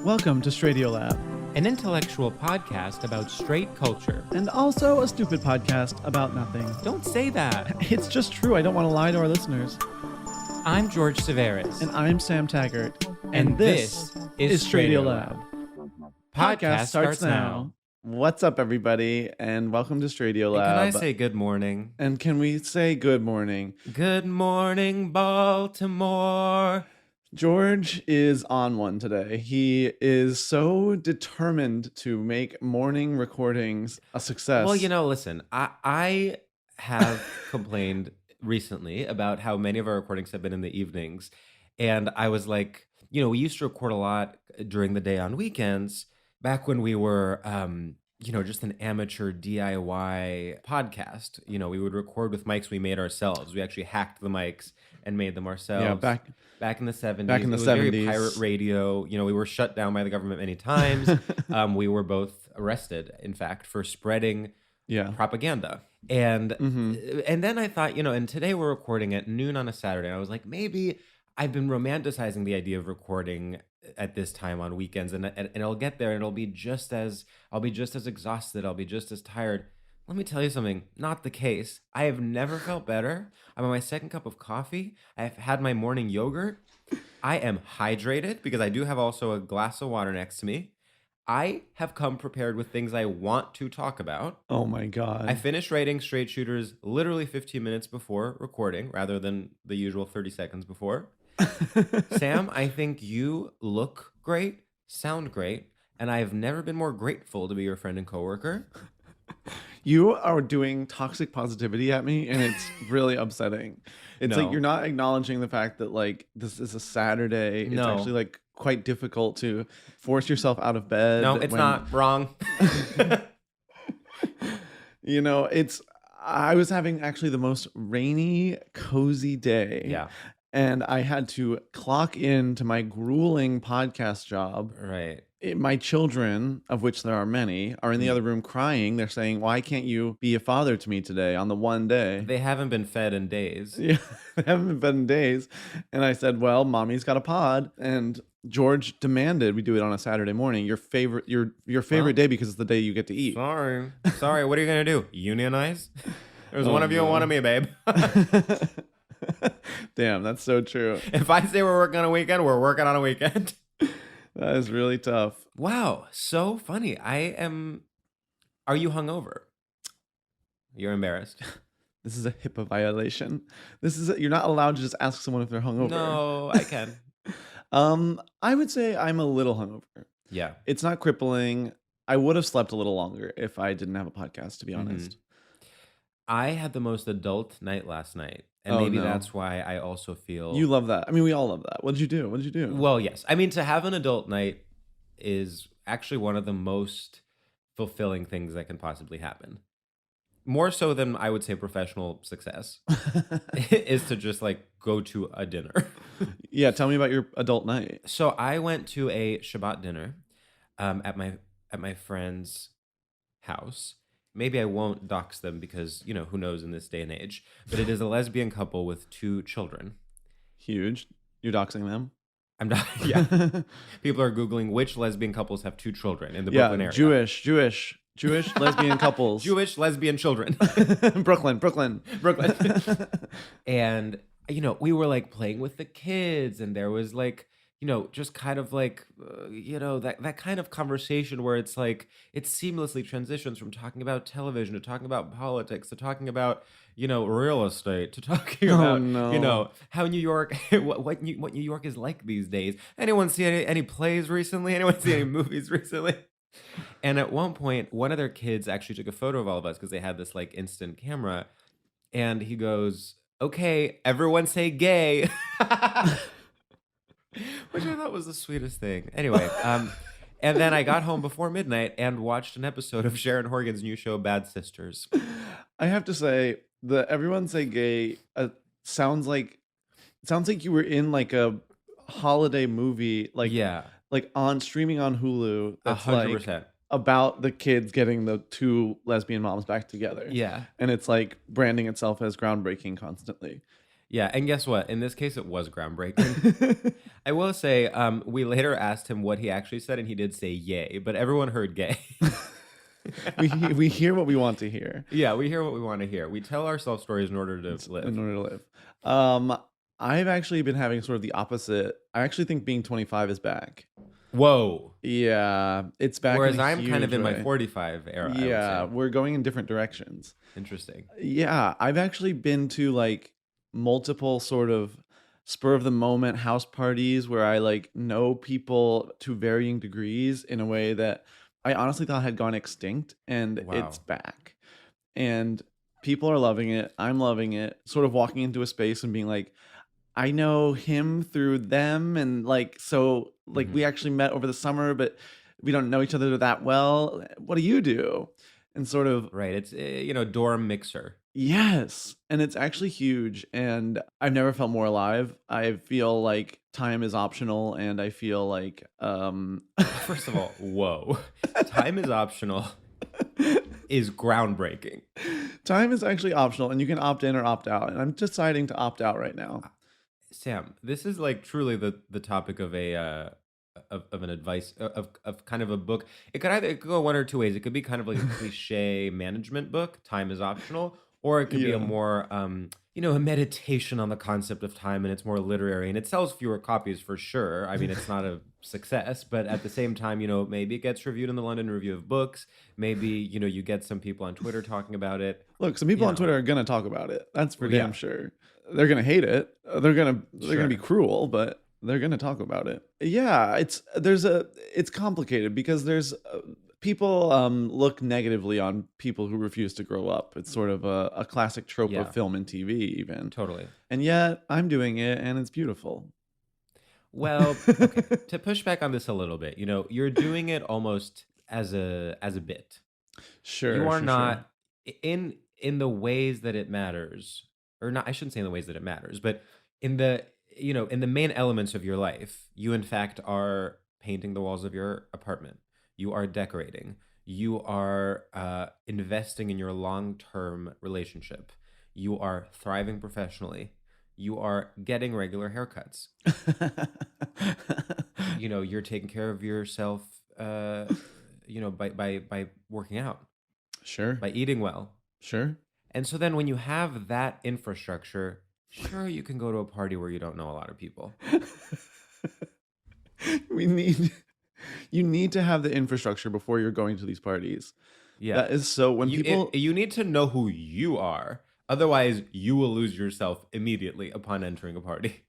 Welcome to StraightioLab, an intellectual podcast about straight culture. and also a stupid podcast about nothing. Don't say that. It's just true. I don't want to lie to our listeners. I'm George Civeris. And I'm Sam Taggart. And this is StraightioLab. Podcast starts now. What's up, everybody, and welcome to StraightioLab. Can I say good morning? And can we say good morning? Good morning, Baltimore. George is on one today. He is so determined to make morning recordings a success. Well, listen, I have complained recently about how many of our recordings have been in the evenings. And I was like, we used to record a lot during the day on weekends back when we were, just an amateur DIY podcast. We would record with mics we made ourselves. We actually hacked the mics and made them ourselves. Yeah, back in the 70s. Back in the it was 70s. Very pirate radio. We were shut down by the government many times. We were both arrested, in fact, for spreading propaganda. And and then I thought, and today we're recording at noon on a Saturday. And I was like, maybe I've been romanticizing the idea of recording at this time on weekends, and I'll get there and I'll be just as exhausted. I'll be just as tired. Let me tell you something, not the case. I have never felt better. I'm on my second cup of coffee. I've had my morning yogurt. I am hydrated because I do have also a glass of water next to me. I have come prepared with things I want to talk about. Oh my God. I finished writing Straight Shooters literally 15 minutes before recording rather than the usual 30 seconds before. Sam, I think you look great, sound great, and I have never been more grateful to be your friend and coworker. You are doing toxic positivity at me, and it's really upsetting. It's like you're not acknowledging the fact that this is a Saturday. It's actually quite difficult to force yourself out of bed. No, it's not. Wrong. I was having actually the most rainy, cozy day. Yeah. And I had to clock in to my grueling podcast job. Right. My children, of which there are many, are in the other room crying. They're saying, why can't you be a father to me today on the one day? They haven't been fed in days. Yeah, they haven't been fed in days. And I said, well, mommy's got a pod. And George demanded we do it on a Saturday morning. Your favorite day because it's the day you get to eat. Sorry. What are you going to do? Unionize? There's one of you and one of me, babe. Damn, that's so true. If I say we're working on a weekend, we're working on a weekend. That is really tough. Wow, so funny. Are you hungover? You're embarrassed. This is a HIPAA violation. You're not allowed to just ask someone if they're hungover. No, I can. I would say I'm a little hungover. Yeah. It's not crippling. I would have slept a little longer if I didn't have a podcast, to be honest. I had the most adult night last night. And maybe that's why I also feel... You love that. I mean, we all love that. What did you do? Well, yes. I mean, to have an adult night is actually one of the most fulfilling things that can possibly happen. More so than, I would say, professional success is to just go to a dinner. Yeah, tell me about your adult night. So I went to a Shabbat dinner at my friend's house. Maybe I won't dox them because, who knows in this day and age. But it is a lesbian couple with 2 children. Huge. You're doxing them? I'm not. Yeah. People are Googling which lesbian couples have 2 children in the Brooklyn area. Jewish lesbian couples. Jewish lesbian children. Brooklyn. And, we were playing with the kids, and there was just kind of that kind of conversation where it's it seamlessly transitions from talking about television to talking about politics to talking about, real estate to talking about, how New York, what New York is like these days. Anyone see any plays recently? Anyone see any movies recently? And at one point, one of their kids actually took a photo of all of us because they had this instant camera. And he goes, okay, everyone say gay. Which I thought was the sweetest thing. Anyway, and then I got home before midnight and watched an episode of Sharon Horgan's new show, Bad Sisters. I have to say, the everyone say gay sounds like you were in a holiday movie, on streaming on Hulu. That's 100%. About the kids getting the 2 lesbian moms back together. Yeah. And it's branding itself as groundbreaking constantly. Yeah, and guess what? In this case, it was groundbreaking. I will say, we later asked him what he actually said, and he did say yay, but everyone heard gay. we hear what we want to hear. Yeah, we hear what we want to hear. We tell ourselves stories in order to live. In order to live. I've actually been having sort of the opposite. I actually think being 25 is back. Whoa. Yeah, it's back. Whereas I'm kind of in my 45 era. Yeah, we're going in different directions. Interesting. Yeah, I've actually been to like multiple sort of spur of the moment house parties where I like know people to varying degrees in a way that I honestly thought had gone extinct, and it's back. And people are loving it. I'm loving it. Sort of walking into a space and being like, I know him through them, and like so like we actually met over the summer, but we don't know each other that well. What do you do? And sort of right. It's dorm mixer. Yes, and it's actually huge, and I've never felt more alive. I feel like time is optional, and I feel like first of all, whoa. Time is optional is groundbreaking. Time is actually optional, and you can opt in or opt out, and I'm deciding to opt out right now. Sam, this is like truly the topic of a of an advice of kind of a book. It could go one or two ways. It could be kind of like a cliche management book, Time is Optional, or it could be a more a meditation on the concept of time, and it's more literary, and it sells fewer copies for sure. I mean, it's not a success, but at the same time, maybe it gets reviewed in the London Review of Books. Maybe you get some people on Twitter talking about it. Look, some people on Twitter are gonna talk about it. That's for damn sure. They're gonna hate it. They're gonna be cruel, but they're gonna talk about it. Yeah, it's complicated because there's people look negatively on people who refuse to grow up. It's sort of a classic trope of film and TV, even. Totally. And yet I'm doing it, and it's beautiful. Well, okay. To push back on this a little bit, you're doing it almost as a bit. Sure. You are not in the ways that it matters. Or not, I shouldn't say in the ways that it matters, but in the main elements of your life, you in fact are painting the walls of your apartment. You are decorating. You are investing in your long-term relationship. You are thriving professionally. You are getting regular haircuts. You're taking care of yourself, by working out. Sure. By eating well. Sure. And so then when you have that infrastructure, sure, you can go to a party where you don't know a lot of people. You need to have the infrastructure before you're going to these parties. Yeah. That is so when you need to know who you are. Otherwise, you will lose yourself immediately upon entering a party.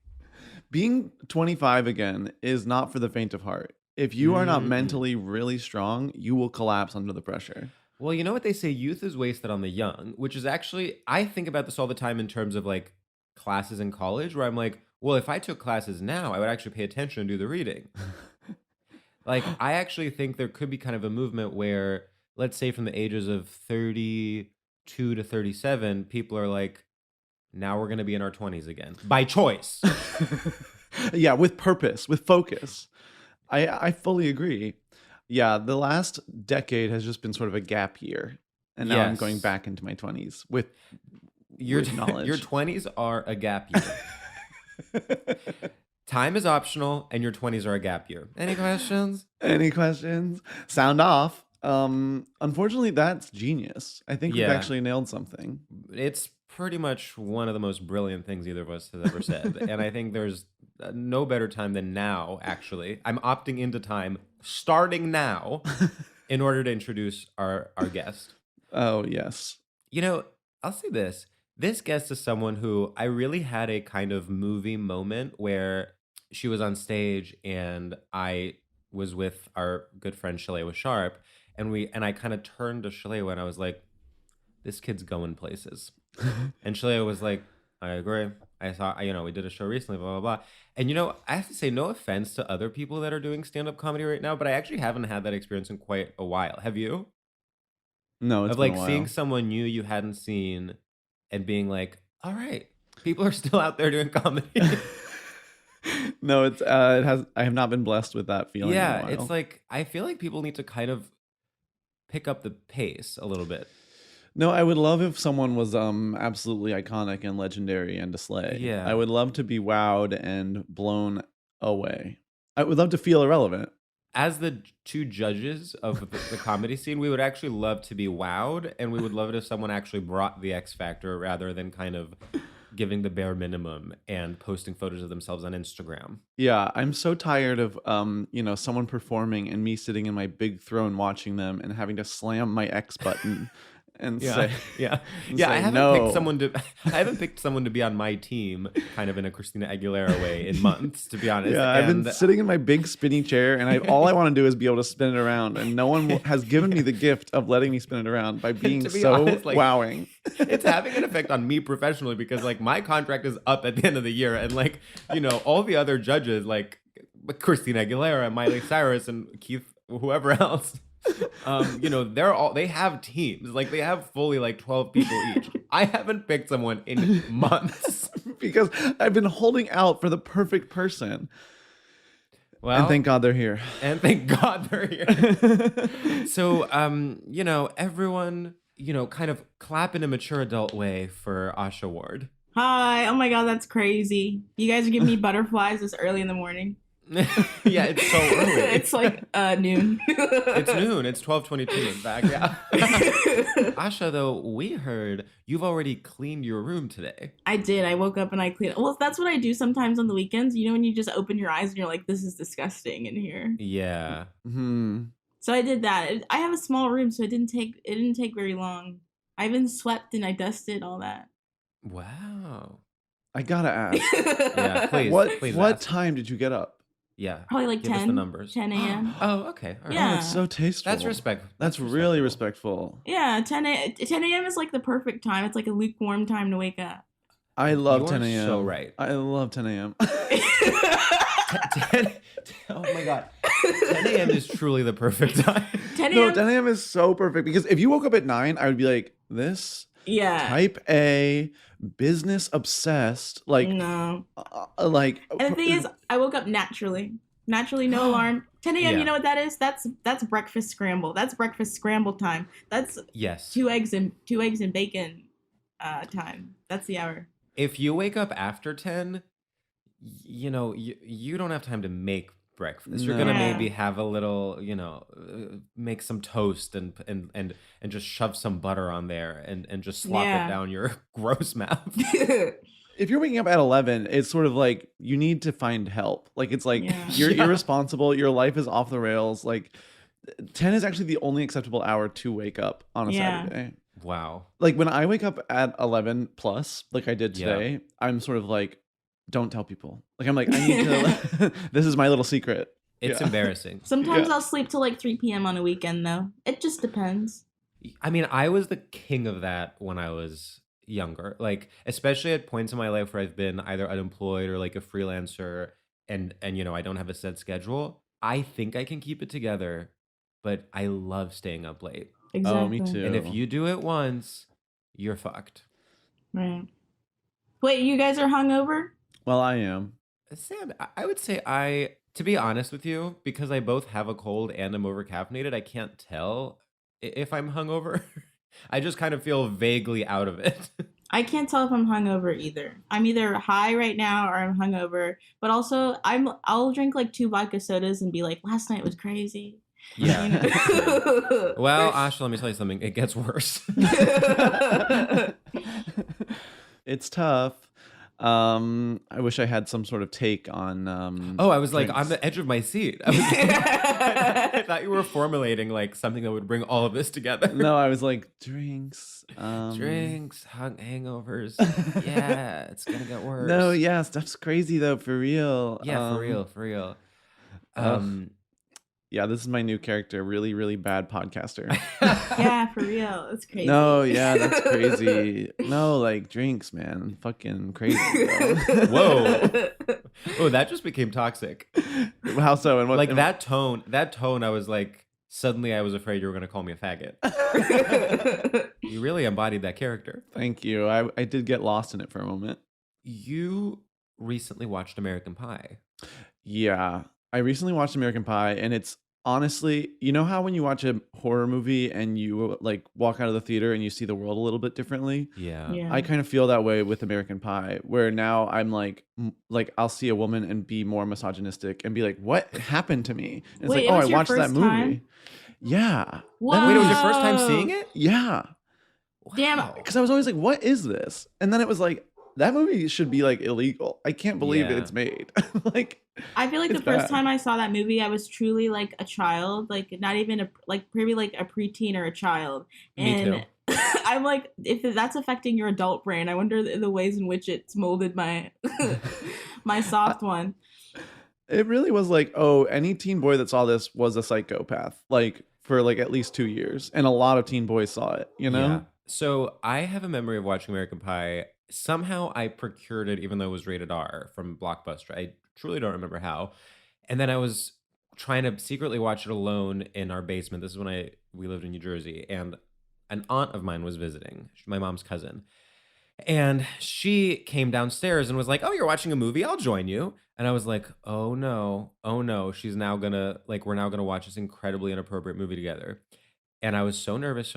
Being 25 again is not for the faint of heart. If you are not mentally really strong, you will collapse under the pressure. Well, you know what they say, youth is wasted on the young, which is actually, I think about this all the time in terms of like classes in college, where I'm like, well, if I took classes now, I would actually pay attention and do the reading. Like, I actually think there could be kind of a movement where, let's say from the ages of 32 to 37, people are like, now we're going to be in our 20s again. By choice. Yeah, with purpose, with focus. I fully agree. Yeah, the last decade has just been sort of a gap year. And now I'm going back into my 20s with knowledge. Your 20s are a gap year. Time is optional, and your 20s are a gap year. Any questions? Any questions? Sound off. Unfortunately, that's genius. I think we've actually nailed something. It's pretty much one of the most brilliant things either of us has ever said. And I think there's no better time than now, actually. I'm opting into time, starting now, in order to introduce our guest. Oh, yes. I'll say this. This guest is someone who I really had a kind of movie moment where she was on stage and I was with our good friend Shalewa Sharp, and I kind of turned to Shalewa and I was like, this kid's going places. And Shalewa was like, I agree. I saw, we did a show recently, blah, blah, blah. And, I have to say, no offense to other people that are doing stand-up comedy right now, but I actually haven't had that experience in quite a while. Have you? No, it's been a while. Seeing someone new you hadn't seen and being like, all right, people are still out there doing comedy. No, I have not been blessed with that feeling. Yeah, in a while. It's like, I feel like people need to kind of pick up the pace a little bit. No, I would love if someone was absolutely iconic and legendary and to slay. Yeah. I would love to be wowed and blown away. I would love to feel irrelevant. As the two judges of the comedy scene, we would actually love to be wowed, and we would love it if someone actually brought the X factor rather than kind of giving the bare minimum and posting photos of themselves on Instagram. Yeah, I'm so tired of someone performing and me sitting in my big throne watching them and having to slam my X button and say yeah. and Yeah, say I haven't no. picked someone to be on my team kind of in a Christina Aguilera way in months, to be honest. Yeah, I've been sitting in my big spinny chair and all I want to do is be able to spin it around, and no one has given me the gift of letting me spin it around by being so honest, wowing. It's having an effect on me professionally because like my contract is up at the end of the year, and like, all the other judges like Christina Aguilera, Miley Cyrus, and Keith, whoever else, they have teams. Like they have fully like 12 people each. I haven't picked someone in months because I've been holding out for the perfect person. Well, and thank God they're here. So, everyone, kind of clap in a mature adult way for Asha Ward. Hi. Oh my God, that's crazy. You guys are giving me butterflies this early in the morning. Yeah, it's so early. It's like noon. It's noon. It's 12:22 in fact. Yeah. Asha, though, we heard you've already cleaned your room today. I did. I woke up and I cleaned. Well, that's what I do sometimes on the weekends. When you just open your eyes and you're like, this is disgusting in here. Yeah. So I did that. I have a small room, so it didn't take very long. I even swept and I dusted all that. Wow. I gotta ask. Yeah, please. What time did you get up? Yeah. Probably like Give 10. us the numbers. 10 a.m. Oh, okay. All right. Yeah. Oh, that's so tasteful. That's respectful. That's really respectful. Yeah, 10 a.m. is like the perfect time. It's like a lukewarm time to wake up. I love 10 a.m. So right. I love 10 a.m. 10, oh my God. 10 a.m. is truly the perfect time. 10 No, 10 a.m. is so perfect because if you woke up at 9, I would be like, this type A, business obsessed, like no. And the thing is, I woke up naturally, no alarm. 10 a.m. You know what that is? That's breakfast scramble. That's breakfast scramble time. That's two eggs and bacon time. That's the hour. If you wake up after 10, you don't have time to make breakfast. You're gonna maybe have a little, make some toast and just shove some butter on there and just slop it down your gross mouth. If you're waking up at 11, it's sort of like you need to find help. Like it's like you're irresponsible. Your life is off the rails. Like 10 is actually the only acceptable hour to wake up on a Saturday. Wow. Like when I wake up at 11 plus, like I did today, I'm sort of like, don't tell people. Like I'm like, I need to. This is my little secret. It's embarrassing. Sometimes I'll sleep till like 3 p.m. on a weekend though. It just depends. I mean, I was the king of that when I was younger, like especially at points in my life where I've been either unemployed or like a freelancer and I don't have a set schedule. I think I can keep it together, but I love staying up late. Exactly. Oh, me too. And if you do it once, you're fucked. Right. Wait, you guys are hungover? Well, I am. Sam, I would say to be honest with you, because I both have a cold and I'm overcaffeinated, I can't tell if I'm hungover. I just kind of feel vaguely out of it. I can't tell if I'm hungover either. I'm either high right now or I'm hungover. But also, I'll drink like 2 vodka sodas and be like, last night was crazy. Yeah. Well, Asha, let me tell you something. It gets worse. It's tough. I wish I had some sort of take on. I was drinks. like on the edge of my seat. I thought you were formulating like something that would bring all of this together. No, I was like drinks, hangovers. Yeah, it's gonna get worse. No, yeah, stuff's crazy though, for real. Yeah, for real. Yeah, this is my new character. Really, really bad podcaster. Yeah, for real. It's crazy. No, yeah, that's crazy. No, like drinks, man. Fucking crazy. Whoa. Oh, that just became toxic. How so? And what? Like that tone, I was like, suddenly I was afraid you were going to call me a faggot. You really embodied that character. Thank you. I did get lost in it for a moment. You recently watched American Pie. Yeah. I recently watched American Pie, and it's honestly, you know how when you watch a horror movie and you like walk out of the theater and you see the world a little bit differently? Yeah. I kind of feel that way with American Pie, where now I'm like I'll see a woman and be more misogynistic and be like, what happened to me? And it's Wait, like, oh, I was your watched that first movie. time? Yeah. Whoa. Wait, it was your first time seeing it? Yeah. Damn. Because I was always like, what is this? And then it was like, that movie should be like illegal. I can't believe it's made. Like, I feel like the first time I saw that movie, I was truly like a child, like not even a like maybe like a preteen or a child. And me too. I'm like, if that's affecting your adult brain, I wonder the ways in which it's molded my my soft one. It really was like, oh, any teen boy that saw this was a psychopath, like for like at least 2 years, and a lot of teen boys saw it. You know? Yeah. So I have a memory of watching American Pie. Somehow I procured it, even though it was rated R from Blockbuster. I truly don't remember how. And then I was trying to secretly watch it alone in our basement. This is when we lived in New Jersey, and an aunt of mine was visiting, my mom's cousin. And she came downstairs and was like, oh, you're watching a movie? I'll join you. And I was like, oh no, she's now gonna, like, we're now gonna watch this incredibly inappropriate movie together. And I was so nervous.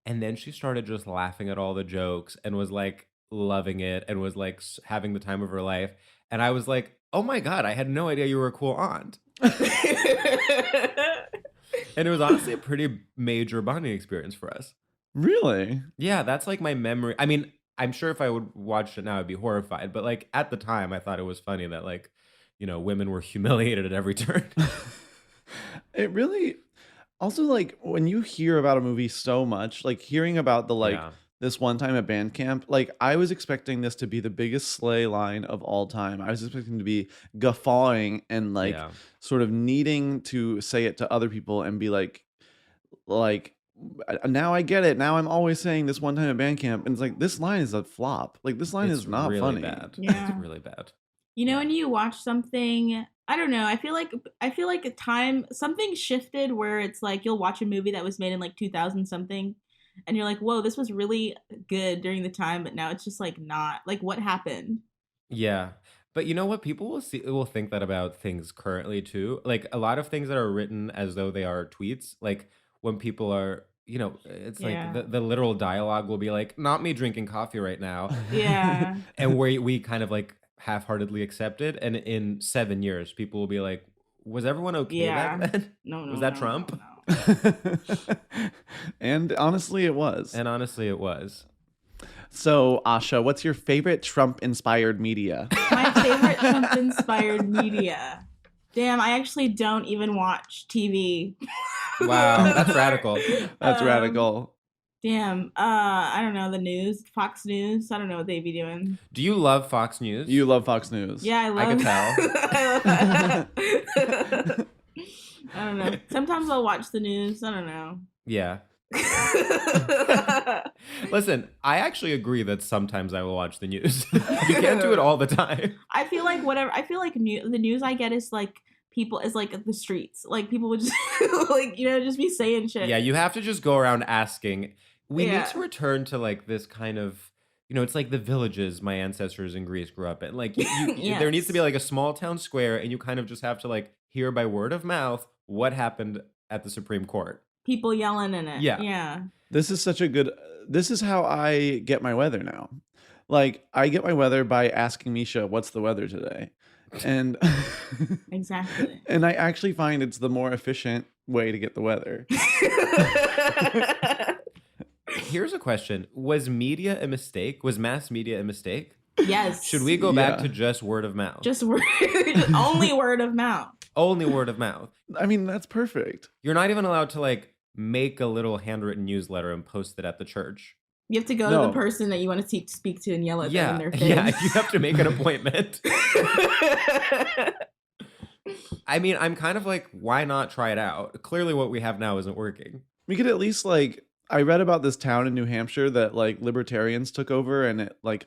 And then she started just laughing at all the jokes and was like loving it and was like having the time of her life. And I was like, oh my God, I had no idea you were a cool aunt. And it was honestly a pretty major bonding experience for us. Really? Yeah, that's like my memory. I mean, I'm sure if I would watch it now, I'd be horrified. But like at the time, I thought it was funny that like, you know, women were humiliated at every turn. It really... Also, like, when you hear about a movie so much, like hearing about the this one time at band camp, like I was expecting this to be the biggest slay line of all time. I was expecting to be guffawing and like sort of needing to say it to other people and be like now I get it. Now I'm always saying this one time at band camp, and it's like this line is a flop. Like this line is not really funny. Bad. Yeah. It's really bad. You know, when you watch something, I don't know, I feel like a time something shifted where it's like you'll watch a movie that was made in like 2000 something and you're like, whoa, this was really good during the time, but now it's just like not. Like, what happened? Yeah. But you know what? People will think that about things currently too. Like a lot of things that are written as though they are tweets, like when people are, you know, it's like the literal dialogue will be like, not me drinking coffee right now. Yeah. And we kind of like half-heartedly accepted, and in 7 years people will be like, was everyone okay back then? No, was that Trump? No. And honestly it was. So Asha, what's your favorite Trump inspired media? My favorite Trump inspired media, damn, I actually don't even watch TV. Wow, that's radical. That's radical. Damn, I don't know, the news, Fox News, I don't know what they be doing. Do you love Fox News? You love Fox News. Yeah, I love. I can tell. I don't know. Sometimes I'll watch the news. I don't know. Yeah. Listen, I actually agree that sometimes I will watch the news. You can't do it all the time. I feel like the news I get is like people is like the streets. Like people would just like, you know, just be saying shit. Yeah, you have to just go around asking. We need to return to like this kind of, you know, it's like the villages my ancestors in Greece grew up in. Like Yes. There needs to be like a small town square, and you kind of just have to like hear by word of mouth what happened at the Supreme Court. People yelling in it. Yeah. This is how I get my weather now. Like I get my weather by asking Misha, what's the weather today? And exactly. And I actually find it's the more efficient way to get the weather. Here's a question. Was media a mistake? Was mass media a mistake? Yes. Should we go back to just word of mouth? Just only word of mouth. Only word of mouth. I mean, that's perfect. You're not even allowed to like make a little handwritten newsletter and post it at the church. You have to go to the person that you want to speak to and yell at them in their face. Yeah, you have to make an appointment. I mean, I'm kind of like, why not try it out? Clearly what we have now isn't working. We could at least like, I read about this town in New Hampshire that like libertarians took over and it like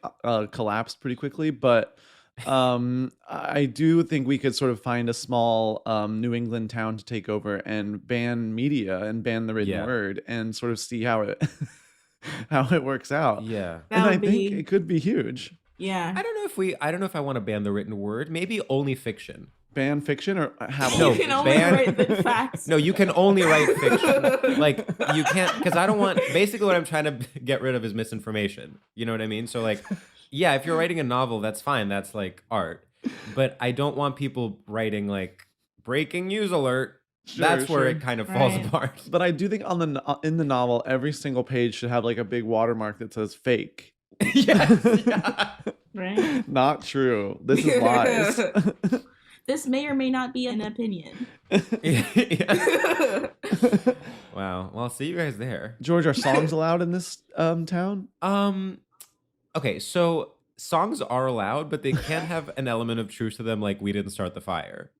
collapsed pretty quickly. But I do think we could sort of find a small New England town to take over and ban media and ban the written word and sort of see how it how it works out. Yeah. And I think it could be huge. Yeah. I don't know if I want to ban the written word. Maybe only fiction. ban fiction or have no, you can only write facts. No, you can only write fiction. Like, you can't, because I don't want, basically what I'm trying to get rid of is misinformation. You know what I mean? So like, yeah, if you're writing a novel, that's fine. That's like art. But I don't want people writing like breaking news alert. That's where it kind of falls apart. But I do think in the novel, every single page should have like a big watermark that says fake. Yes. Yeah. Right. Not true. This is lies. This may or may not be an opinion. Wow. Well, I'll see you guys there. George, are songs allowed in this town? Okay, so songs are allowed, but they can't have an element of truth to them, like we didn't start the fire.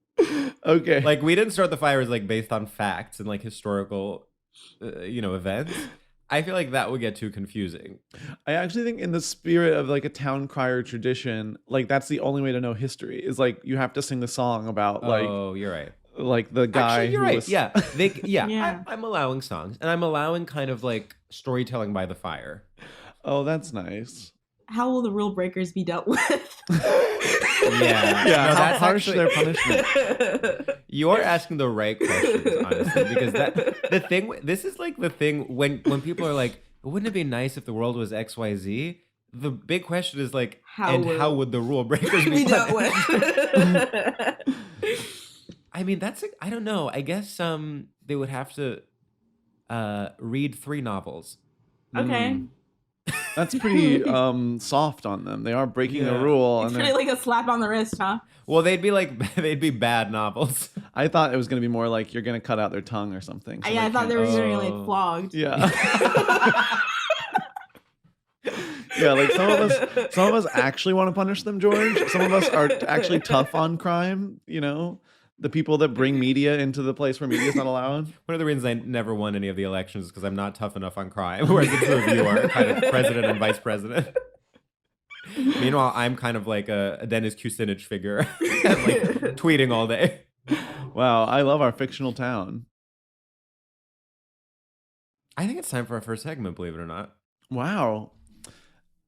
Okay. Like we didn't start the fire is like based on facts and like historical, events. I feel like that would get too confusing. I actually think in the spirit of like a town crier tradition, like that's the only way to know history is like you have to sing the song about like. Oh, you're right. Like the guy. Actually, you're who right. was... Yeah. Yeah. I'm allowing songs, and I'm allowing kind of like storytelling by the fire. Oh, that's nice. How will the rule breakers be dealt with? Yeah. No, how harsh their punishment. You're asking the right questions, honestly, because this is like the thing when people are like, wouldn't it be nice if the world was XYZ? The big question is like, how would the rule breakers be dealt with? I mean, I don't know. I guess they would have to read 3 novels. Okay. That's pretty soft on them. They are breaking a rule. It's really like a slap on the wrist, huh? Well, they'd be bad novels. I thought it was going to be more like you're going to cut out their tongue or something. So I thought they were going to like flogged. Yeah. Yeah, like some of us actually want to punish them, George. Some of us are actually tough on crime, the people that bring media into the place where media is not allowed. One of the reasons I never won any of the elections is because I'm not tough enough on crime, whereas the two of you are kind of president and vice president. Meanwhile, I'm kind of like a Dennis Kucinich figure, and like tweeting all day. Wow, I love our fictional town. I think it's time for our first segment, believe it or not. Wow.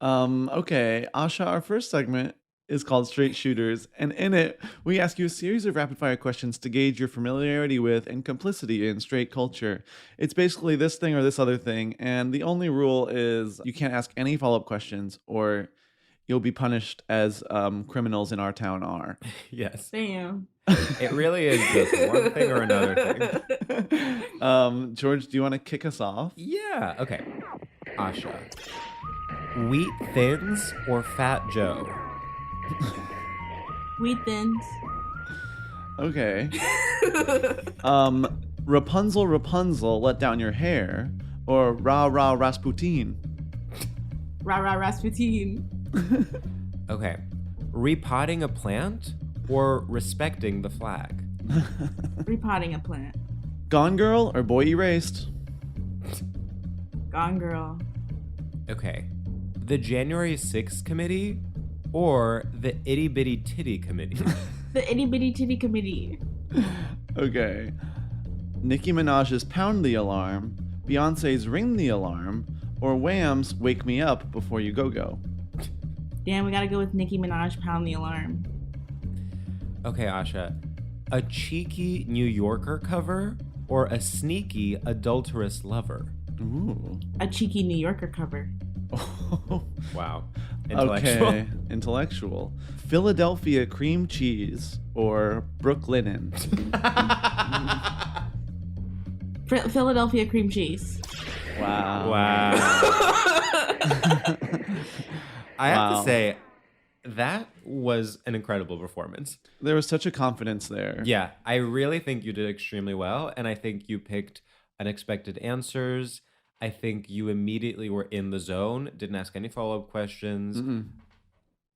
Okay, Asha, our first segment is called Straight Shooters, and in it, we ask you a series of rapid-fire questions to gauge your familiarity with and complicity in straight culture. It's basically this thing or this other thing, and the only rule is you can't ask any follow-up questions or you'll be punished as criminals in our town are. Yes. Damn. It really is just one thing or another thing. George, do you want to kick us off? Yeah. Okay. Asha. Wheat Thins or Fat Joe? Wheat Thins. Okay. Rapunzel, Rapunzel, let down your hair, or Rah Rah Rasputin? Rah Rah Rasputin. Okay. Repotting a plant or respecting the flag? Repotting a plant. Gone Girl or Boy Erased? Gone Girl. Okay. The January 6th committee or the Itty Bitty Titty committee? The Itty Bitty Titty committee. Okay. Nicki Minaj's Pound the Alarm, Beyonce's Ring the Alarm, or Wham's Wake Me Up Before You Go Go? Damn, we gotta go with Nicki Minaj, Pound the Alarm. Okay, Asha. A cheeky New Yorker cover or a sneaky adulterous lover? Ooh. A cheeky New Yorker cover. Wow. Intellectual. Okay, intellectual. Philadelphia cream cheese or Brooklinen? Philadelphia cream cheese. Wow. I have to say, that was an incredible performance. There was such a confidence there. Yeah, I really think you did extremely well, and I think you picked unexpected answers. I think you immediately were in the zone, didn't ask any follow-up questions. Mm-mm.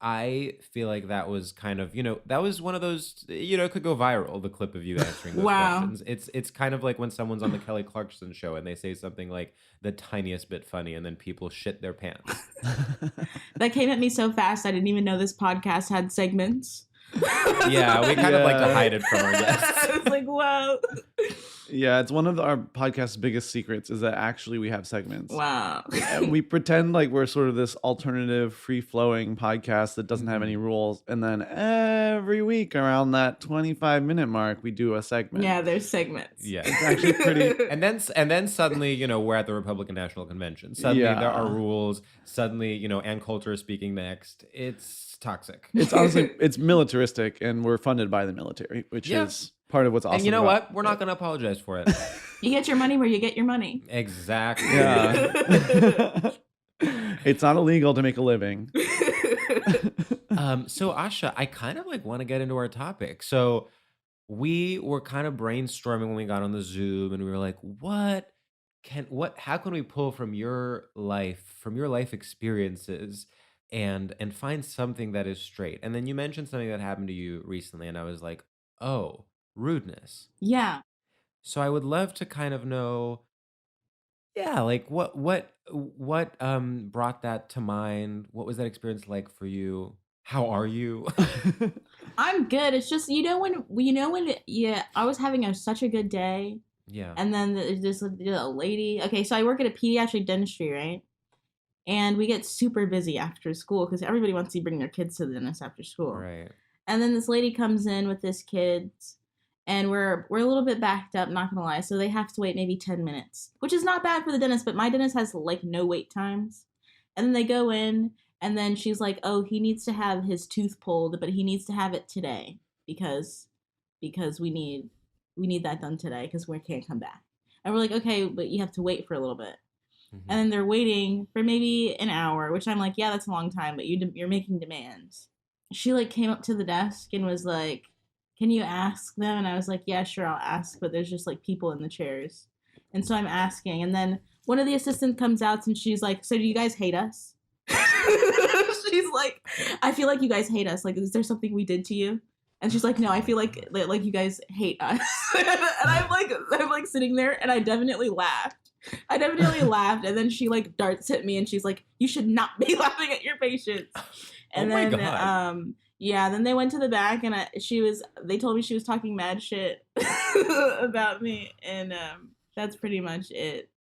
I feel like that was kind of, that was one of those, it could go viral, the clip of you answering those questions. It's kind of like when someone's on the Kelly Clarkson show and they say something like the tiniest bit funny and then people shit their pants. That came at me so fast, I didn't even know this podcast had segments. Yeah, we kind of like to hide it from our guests. I was like, whoa. Yeah, it's one of our podcast's biggest secrets is that actually we have segments. Wow. And we pretend like we're sort of this alternative, free-flowing podcast that doesn't have any rules. And then every week around that 25-minute mark, we do a segment. Yeah, there's segments. Yeah. It's actually pretty... and then suddenly, you know, we're at the Republican National Convention. Suddenly there are rules. Suddenly, you know, Ann Coulter is speaking next. It's toxic. It's honestly, it's militaristic, and we're funded by the military, which is part of what's awesome. And you know what? We're not going to apologize for it. You get your money where you get your money. Exactly. Yeah. It's not illegal to make a living. So Asha, I kind of like want to get into our topic. So we were kind of brainstorming when we got on the Zoom, and we were like, how can we pull from your life experiences and find something that is straight? And then you mentioned something that happened to you recently, and I was like, oh, rudeness. Yeah. So I would love to kind of know, like what brought that to mind? What was that experience like for you? How are you? I'm good. It's just when I was having such a good day. Yeah. And then there's this lady. Okay, so I work at a pediatric dentistry, right? And we get super busy after school because everybody wants to bring their kids to the dentist after school. Right. And then this lady comes in with this kid, and we're a little bit backed up, not gonna lie. So they have to wait maybe 10 minutes, which is not bad for the dentist, but my dentist has like no wait times. And then they go in, and then she's like, oh, he needs to have his tooth pulled, but he needs to have it today because we need that done today because we can't come back. And we're like, okay, but you have to wait for a little bit. Mm-hmm. And then they're waiting for maybe an hour, which I'm like, yeah, that's a long time, but you're making demands. She like came up to the desk and was like, can you ask them? And I was like, yeah, sure, I'll ask, but there's just like people in the chairs. And so I'm asking, and then one of the assistants comes out and she's like, so do you guys hate us? She's like, I feel like you guys hate us. Like, is there something we did to you? And she's like, no, I feel like you guys hate us. And I'm like sitting there, and I definitely laughed. And then she like darts at me, and she's like, you should not be laughing at your patients. And then then they went to the back, and they told me she was talking mad shit about me, and that's pretty much it.